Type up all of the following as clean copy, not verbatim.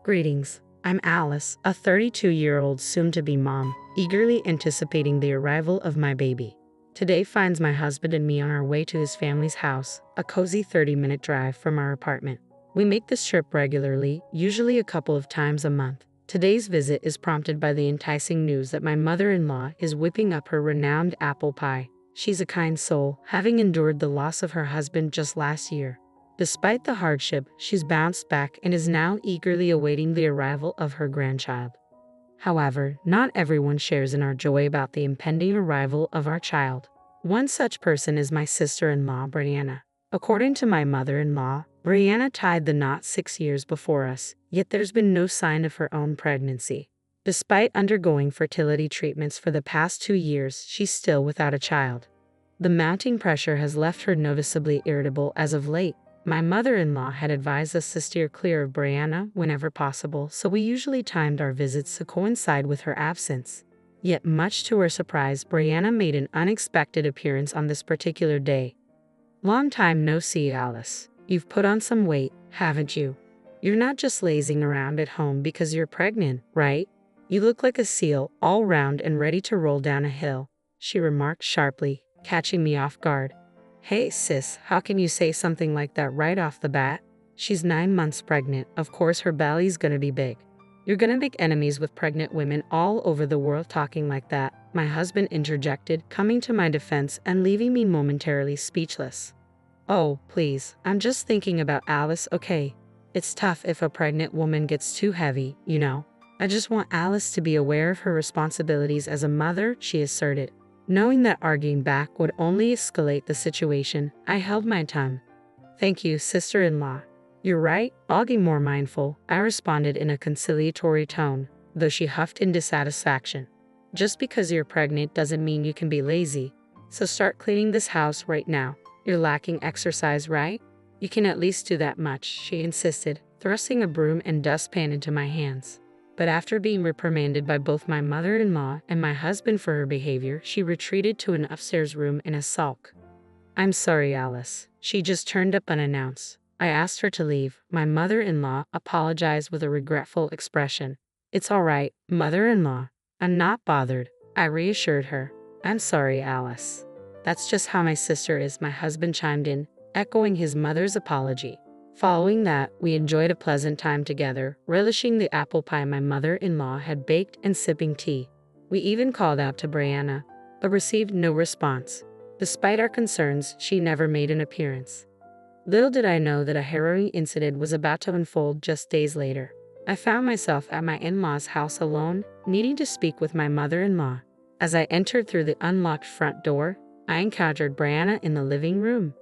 Greetings. I'm Alice, a 32-year-old soon-to-be mom, eagerly anticipating the arrival of my baby. Today finds my husband and me on our way to his family's house, a cozy 30-minute drive from our apartment. We make this trip regularly, usually a couple of times a month. Today's visit is prompted by the enticing news that my mother-in-law is whipping up her renowned apple pie. She's a kind soul, having endured the loss of her husband just last year. Despite the hardship, she's bounced back and is now eagerly awaiting the arrival of her grandchild. However, not everyone shares in our joy about the impending arrival of our child. One such person is my sister-in-law, Brianna. According to my mother-in-law, Brianna tied the knot 6 years before us, yet there's been no sign of her own pregnancy. Despite undergoing fertility treatments for the past 2 years, she's still without a child. The mounting pressure has left her noticeably irritable as of late. My mother-in-law had advised us to steer clear of Brianna whenever possible, so we usually timed our visits to coincide with her absence. Yet, much to her surprise, Brianna made an unexpected appearance on this particular day. "Long time no see, Alice. You've put on some weight, haven't you? You're not just lazing around at home because you're pregnant, right? You look like a seal, all round and ready to roll down a hill," she remarked sharply, catching me off guard. "Hey sis, how can you say something like that right off the bat? She's 9 months pregnant, of course her belly's gonna be big. You're gonna make enemies with pregnant women all over the world talking like that," my husband interjected, coming to my defense and leaving me momentarily speechless. "Oh, please, I'm just thinking about Alice, okay? It's tough if a pregnant woman gets too heavy, you know. I just want Alice to be aware of her responsibilities as a mother," she asserted. Knowing that arguing back would only escalate the situation, I held my tongue. "Thank you, sister-in-law. You're right, I'll be more mindful," I responded in a conciliatory tone, though she huffed in dissatisfaction. "Just because you're pregnant doesn't mean you can be lazy. So start cleaning this house right now. You're lacking exercise, right? You can at least do that much," she insisted, thrusting a broom and dustpan into my hands. But after being reprimanded by both my mother-in-law and my husband for her behavior, she retreated to an upstairs room in a sulk. "I'm sorry, Alice. She just turned up unannounced. I asked her to leave." My mother-in-law apologized with a regretful expression. "It's all right, mother-in-law. I'm not bothered," I reassured her. "I'm sorry, Alice. That's just how my sister is," my husband chimed in, echoing his mother's apology. Following that, we enjoyed a pleasant time together, relishing the apple pie my mother-in-law had baked and sipping tea. We even called out to Brianna, but received no response. Despite our concerns, she never made an appearance. Little did I know that a harrowing incident was about to unfold just days later. I found myself at my in-laws' house alone, needing to speak with my mother-in-law. As I entered through the unlocked front door, I encountered Brianna in the living room.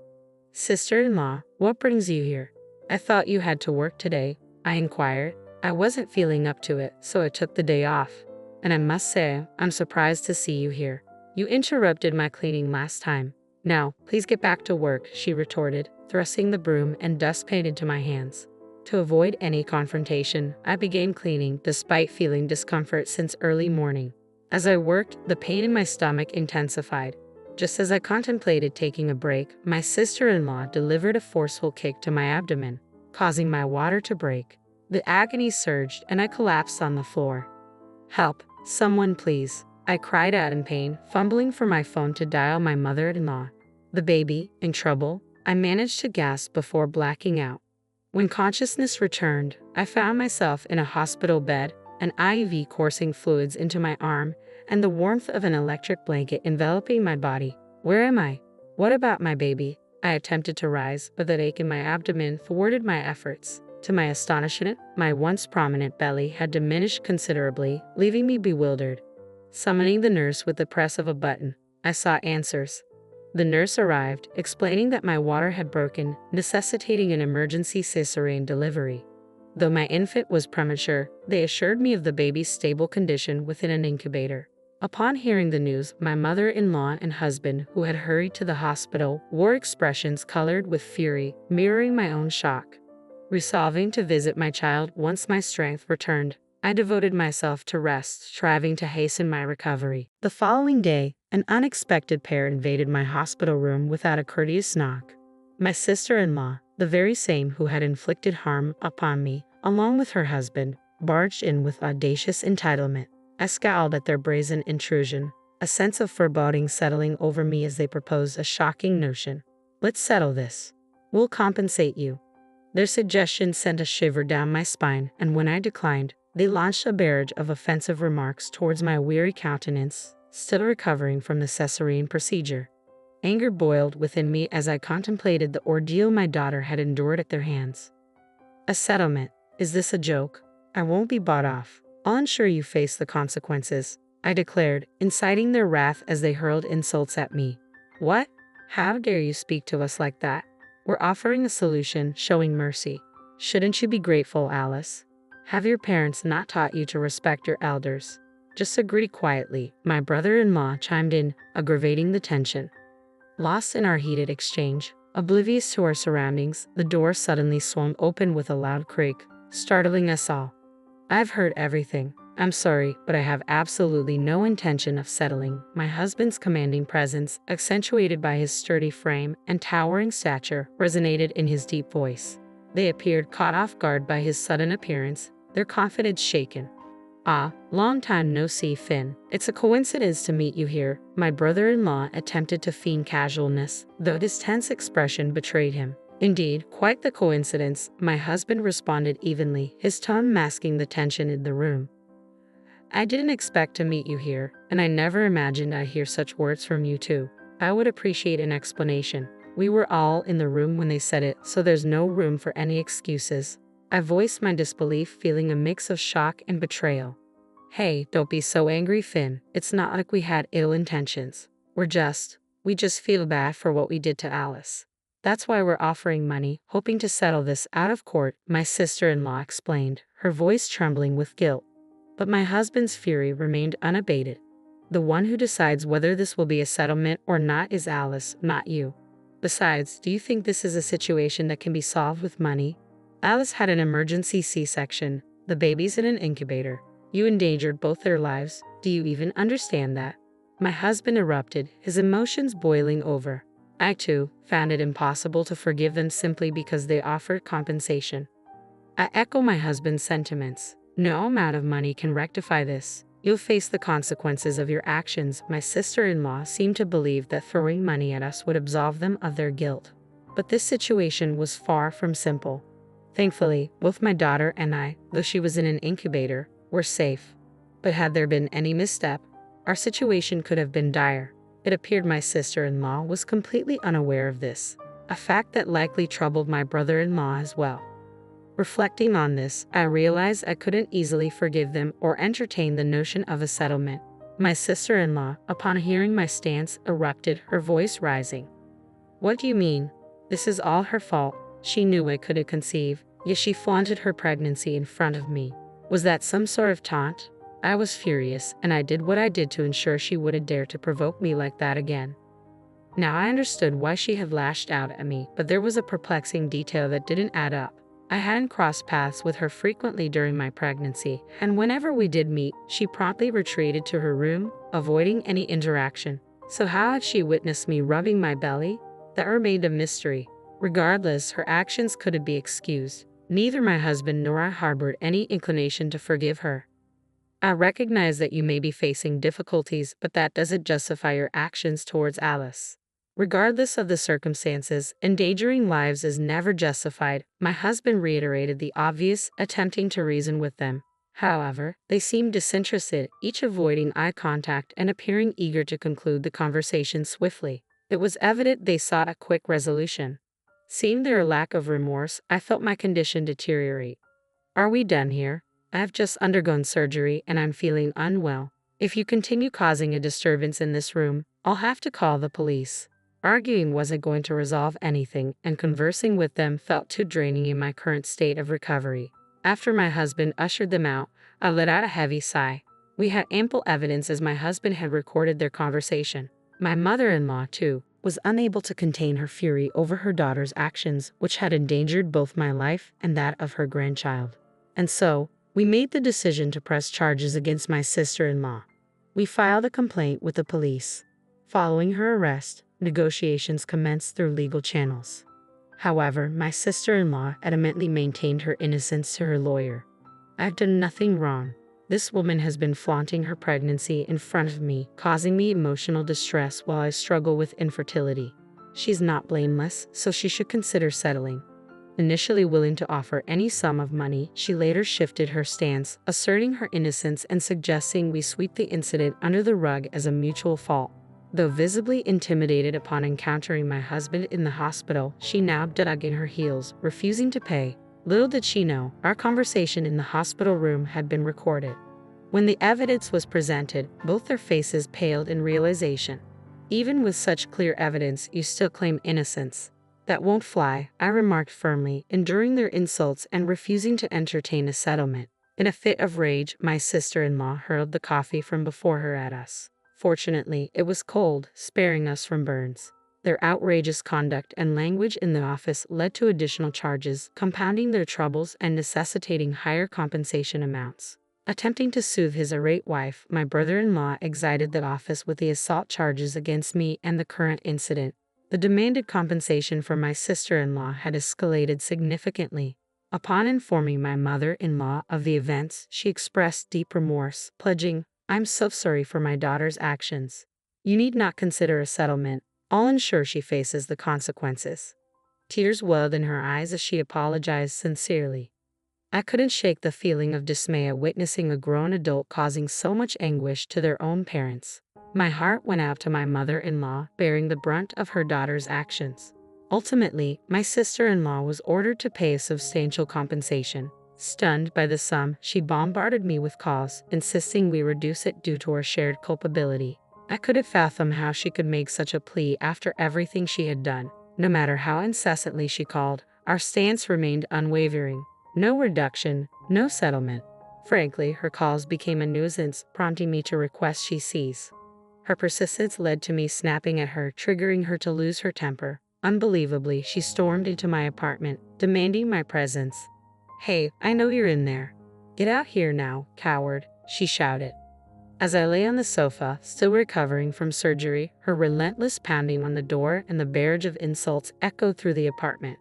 "Sister-in-law, what brings you here? I thought you had to work today," I inquired. "I wasn't feeling up to it, so I took the day off. And I must say, I'm surprised to see you here. You interrupted my cleaning last time. Now, please get back to work," she retorted, thrusting the broom and dustpan into my hands. To avoid any confrontation, I began cleaning despite feeling discomfort since early morning. As I worked, the pain in my stomach intensified. Just as I contemplated taking a break, my sister-in-law delivered a forceful kick to my abdomen, causing my water to break. The agony surged and I collapsed on the floor. "Help, someone please," I cried out in pain, fumbling for my phone to dial my mother-in-law. "The baby, in trouble?" I managed to gasp before blacking out. When consciousness returned, I found myself in a hospital bed, an IV coursing fluids into my arm, and the warmth of an electric blanket enveloping my body. "Where am I? What about my baby?" I attempted to rise, but that ache in my abdomen thwarted my efforts. To my astonishment, my once prominent belly had diminished considerably, leaving me bewildered. Summoning the nurse with the press of a button, I sought answers. The nurse arrived, explaining that my water had broken, necessitating an emergency cesarean delivery. Though my infant was premature, they assured me of the baby's stable condition within an incubator. Upon hearing the news, my mother-in-law and husband, who had hurried to the hospital, wore expressions colored with fury, mirroring my own shock. Resolving to visit my child once my strength returned, I devoted myself to rest, striving to hasten my recovery. The following day, an unexpected pair invaded my hospital room without a courteous knock. My sister-in-law, the very same who had inflicted harm upon me, along with her husband, barged in with audacious entitlement. I scowled at their brazen intrusion, a sense of foreboding settling over me as they proposed a shocking notion. Let's settle this. We'll compensate you. Their suggestion sent a shiver down my spine, and when I declined, they launched a barrage of offensive remarks towards my weary countenance, still recovering from the cesarean procedure. Anger boiled within me as I contemplated the ordeal my daughter had endured at their hands. A settlement? Is this a joke? I won't be bought off. I'll ensure you face the consequences, I declared, inciting their wrath as they hurled insults at me. What? How dare you speak to us like that? We're offering a solution, showing mercy. Shouldn't you be grateful, Alice? Have your parents not taught you to respect your elders? Just agree quietly, my brother-in-law chimed in, aggravating the tension. Lost in our heated exchange, oblivious to our surroundings, the door suddenly swung open with a loud creak, startling us all. I've heard everything. I'm sorry, but I have absolutely no intention of settling. My husband's commanding presence, accentuated by his sturdy frame and towering stature, resonated in his deep voice. They appeared caught off guard by his sudden appearance, their confidence shaken. Ah, long time no see, Finn. It's a coincidence to meet you here. My brother-in-law attempted to feign casualness, though his tense expression betrayed him. Indeed, quite the coincidence, my husband responded evenly, his tone masking the tension in the room. I didn't expect to meet you here, and I never imagined I'd hear such words from you too. I would appreciate an explanation. We were all in the room when they said it, so there's no room for any excuses. I voiced my disbelief, feeling a mix of shock and betrayal. Hey, don't be so angry, Finn. It's not like we had ill intentions. We just feel bad for what we did to Alice. That's why we're offering money, hoping to settle this out of court, my sister-in-law explained, her voice trembling with guilt. But my husband's fury remained unabated. The one who decides whether this will be a settlement or not is Alice, not you. Besides, do you think this is a situation that can be solved with money? Alice had an emergency C-section, the baby's in an incubator. You endangered both their lives. Do you even understand that? My husband erupted, his emotions boiling over. I, too, found it impossible to forgive them simply because they offered compensation. I echo my husband's sentiments. No amount of money can rectify this. You'll face the consequences of your actions. My sister-in-law seemed to believe that throwing money at us would absolve them of their guilt. But this situation was far from simple. Thankfully, both my daughter and I, though she was in an incubator, were safe. But had there been any misstep, our situation could have been dire. It appeared my sister-in-law was completely unaware of this, a fact that likely troubled my brother-in-law as well. Reflecting on this, I realized I couldn't easily forgive them or entertain the notion of a settlement. My sister-in-law, upon hearing my stance, erupted, her voice rising. What do you mean? This is all her fault. She knew I couldn't conceive, yet she flaunted her pregnancy in front of me. Was that some sort of taunt? I was furious, and I did what I did to ensure she wouldn't dare to provoke me like that again. Now I understood why she had lashed out at me, but there was a perplexing detail that didn't add up. I hadn't crossed paths with her frequently during my pregnancy, and whenever we did meet, she promptly retreated to her room, avoiding any interaction. So how had she witnessed me rubbing my belly? That remained a mystery. Regardless, her actions couldn't be excused. Neither my husband nor I harbored any inclination to forgive her. I recognize that you may be facing difficulties, but that doesn't justify your actions towards Alice. Regardless of the circumstances, endangering lives is never justified. My husband reiterated the obvious, attempting to reason with them. However, they seemed disinterested, each avoiding eye contact and appearing eager to conclude the conversation swiftly. It was evident they sought a quick resolution. Seeing their lack of remorse, I felt my condition deteriorate. Are we done here? I have just undergone surgery and I'm feeling unwell. If you continue causing a disturbance in this room, I'll have to call the police. Arguing wasn't going to resolve anything, and conversing with them felt too draining in my current state of recovery. After my husband ushered them out, I let out a heavy sigh. We had ample evidence as my husband had recorded their conversation. My mother-in-law, too, was unable to contain her fury over her daughter's actions, which had endangered both my life and that of her grandchild. And so, we made the decision to press charges against my sister-in-law. We filed a complaint with the police. Following her arrest, negotiations commenced through legal channels. However, my sister-in-law adamantly maintained her innocence to her lawyer. I've done nothing wrong. This woman has been flaunting her pregnancy in front of me, causing me emotional distress while I struggle with infertility. She's not blameless, so she should consider settling. Initially willing to offer any sum of money, she later shifted her stance, asserting her innocence and suggesting we sweep the incident under the rug as a mutual fault. Though visibly intimidated upon encountering my husband in the hospital, she now dug in her heels, refusing to pay. Little did she know, our conversation in the hospital room had been recorded. When the evidence was presented, both their faces paled in realization. Even with such clear evidence, you still claim innocence. That won't fly, I remarked firmly, enduring their insults and refusing to entertain a settlement. In a fit of rage, my sister-in-law hurled the coffee from before her at us. Fortunately, it was cold, sparing us from burns. Their outrageous conduct and language in the office led to additional charges, compounding their troubles and necessitating higher compensation amounts. Attempting to soothe his irate wife, my brother-in-law exited the office with the assault charges against me and the current incident. The demanded compensation from my sister-in-law had escalated significantly. Upon informing my mother-in-law of the events, she expressed deep remorse, pledging, "I'm so sorry for my daughter's actions. You need not consider a settlement. I'll ensure she faces the consequences." Tears welled in her eyes as she apologized sincerely. I couldn't shake the feeling of dismay at witnessing a grown adult causing so much anguish to their own parents. My heart went out to my mother-in-law, bearing the brunt of her daughter's actions. Ultimately, my sister-in-law was ordered to pay a substantial compensation. Stunned by the sum, she bombarded me with calls, insisting we reduce it due to our shared culpability. I couldn't fathom how she could make such a plea after everything she had done. No matter how incessantly she called, our stance remained unwavering. No reduction, no settlement. Frankly, her calls became a nuisance, prompting me to request she cease. Her persistence led to me snapping at her, triggering her to lose her temper. Unbelievably, she stormed into my apartment, demanding my presence. "Hey, I know you're in there. Get out here now, coward," she shouted. As I lay on the sofa, still recovering from surgery, her relentless pounding on the door and the barrage of insults echoed through the apartment.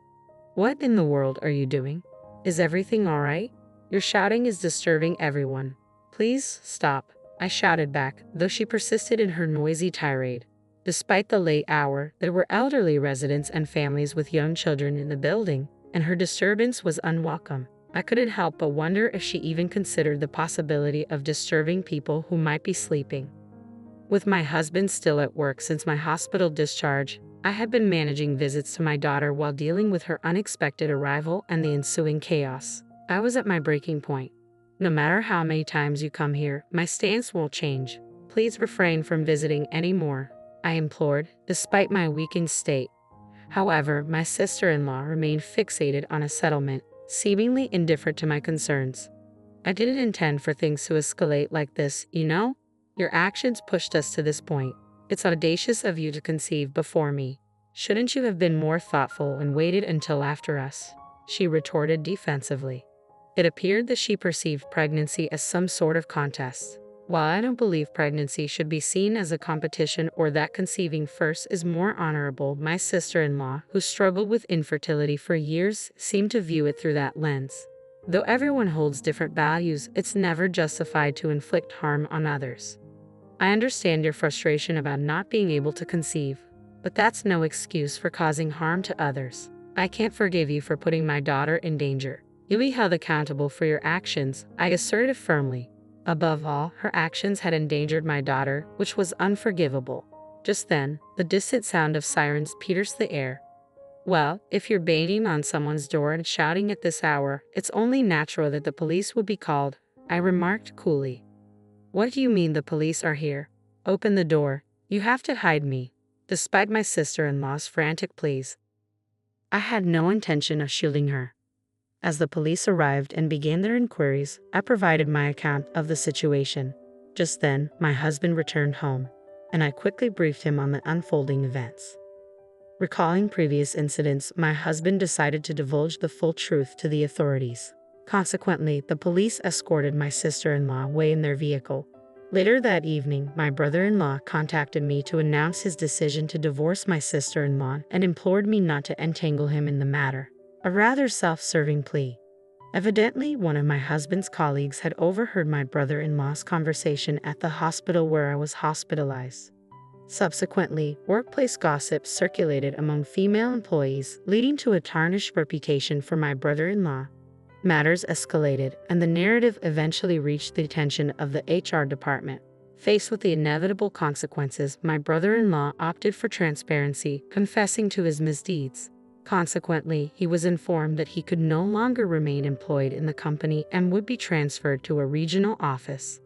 "What in the world are you doing? Is everything all right? Your shouting is disturbing everyone. Please stop," I shouted back, though she persisted in her noisy tirade. Despite the late hour, there were elderly residents and families with young children in the building, and her disturbance was unwelcome. I couldn't help but wonder if she even considered the possibility of disturbing people who might be sleeping. With my husband still at work since my hospital discharge, I had been managing visits to my daughter while dealing with her unexpected arrival and the ensuing chaos. I was at my breaking point. "No matter how many times you come here, my stance won't change. Please refrain from visiting anymore," I implored, despite my weakened state. However, my sister-in-law remained fixated on a settlement, seemingly indifferent to my concerns. "I didn't intend for things to escalate like this, you know? Your actions pushed us to this point. It's audacious of you to conceive before me. Shouldn't you have been more thoughtful and waited until after us?" she retorted defensively. It appeared that she perceived pregnancy as some sort of contest. While I don't believe pregnancy should be seen as a competition or that conceiving first is more honorable, my sister-in-law, who struggled with infertility for years, seemed to view it through that lens. Though everyone holds different values, it's never justified to inflict harm on others. I understand your frustration about not being able to conceive, but that's no excuse for causing harm to others. I can't forgive you for putting my daughter in danger. You'll be held accountable for your actions, I asserted firmly. Above all, her actions had endangered my daughter, which was unforgivable. Just then, the distant sound of sirens pierced the air. "Well, if you're banging on someone's door and shouting at this hour, it's only natural that the police would be called," I remarked coolly. "What do you mean the police are here? Open the door. You have to hide me." Despite my sister-in-law's frantic pleas, I had no intention of shielding her. As the police arrived and began their inquiries, I provided my account of the situation. Just then, my husband returned home, and I quickly briefed him on the unfolding events. Recalling previous incidents, my husband decided to divulge the full truth to the authorities. Consequently, the police escorted my sister-in-law away in their vehicle. Later that evening, my brother-in-law contacted me to announce his decision to divorce my sister-in-law and implored me not to entangle him in the matter. A rather self-serving plea. Evidently, one of my husband's colleagues had overheard my brother-in-law's conversation at the hospital where I was hospitalized. Subsequently, workplace gossip circulated among female employees, leading to a tarnished reputation for my brother-in-law. Matters escalated, and the narrative eventually reached the attention of the HR department. Faced with the inevitable consequences, my brother-in-law opted for transparency, confessing to his misdeeds. Consequently, he was informed that he could no longer remain employed in the company and would be transferred to a regional office.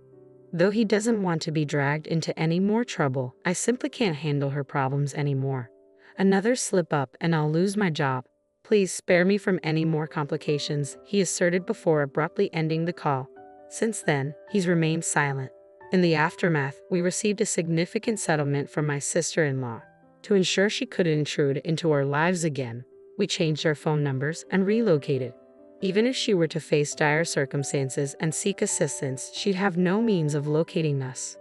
Though he doesn't want to be dragged into any more trouble, I simply can't handle her problems anymore. Another slip-up and I'll lose my job. Please spare me from any more complications, he asserted before abruptly ending the call. Since then, he's remained silent. In the aftermath, we received a significant settlement from my sister-in-law. To ensure she couldn't intrude into our lives again, we changed our phone numbers and relocated. Even if she were to face dire circumstances and seek assistance, she'd have no means of locating us.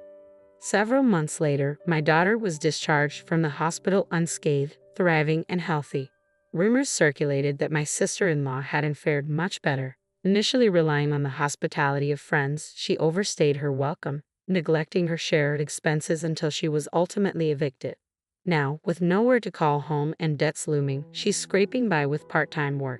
Several months later, my daughter was discharged from the hospital unscathed, thriving, and healthy. Rumors circulated that my sister-in-law hadn't fared much better. Initially relying on the hospitality of friends, she overstayed her welcome, neglecting her shared expenses until she was ultimately evicted. Now, with nowhere to call home and debts looming, she's scraping by with part-time work.